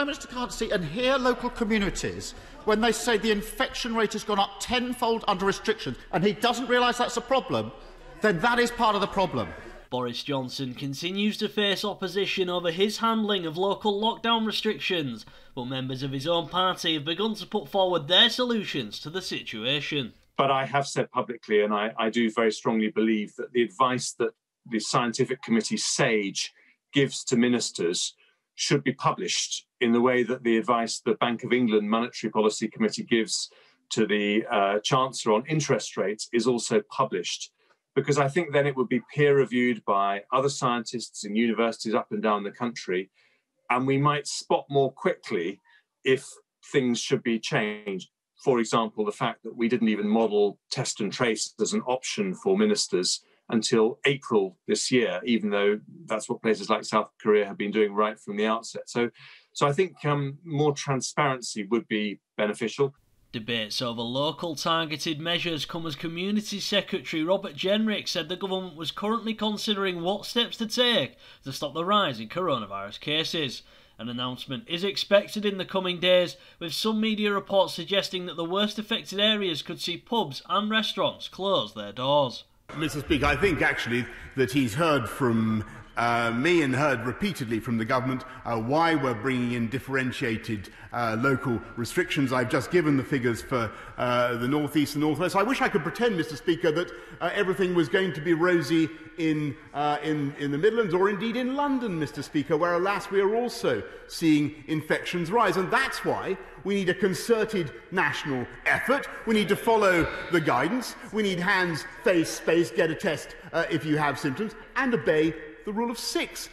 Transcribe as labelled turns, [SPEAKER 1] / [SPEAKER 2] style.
[SPEAKER 1] Prime Minister can't see and hear local communities when they say the infection rate has gone up tenfold under restrictions, and he doesn't realise that's a problem, then that is part of the problem.
[SPEAKER 2] Boris Johnson continues to face opposition over his handling of local lockdown restrictions, but members of his own party have begun to put forward their solutions to the situation.
[SPEAKER 3] But I have said publicly, and I do very strongly believe, that the advice that the Scientific Committee SAGE gives to ministers should be published in the way that the advice the Bank of England Monetary Policy Committee gives to the Chancellor on interest rates is also published. Because I think then it would be peer-reviewed by other scientists in universities up and down the country, and we might spot more quickly if things should be changed. For example, the fact that we didn't even model test and trace as an option for ministers until April this year, even though that's what places like South Korea have been doing right from the outset. So I think more transparency would be beneficial.
[SPEAKER 2] Debates over local targeted measures come as Community Secretary Robert Jenrick said the government was currently considering what steps to take to stop the rise in coronavirus cases. An announcement is expected in the coming days, with some media reports suggesting that the worst affected areas could see pubs and restaurants close their doors.
[SPEAKER 4] Mr. Speaker, I think actually that he's heard from me and heard repeatedly from the government why we're bringing in differentiated local restrictions. I've just given the figures for the North East and North West. I wish I could pretend, Mr. Speaker, that everything was going to be rosy in the Midlands or indeed in London, Mr. Speaker, where, alas, we are also seeing infections rise. And that's why we need a concerted national effort. We need to follow the guidance. We need hands, face, space, get a test if you have symptoms, and obey the rule of 6.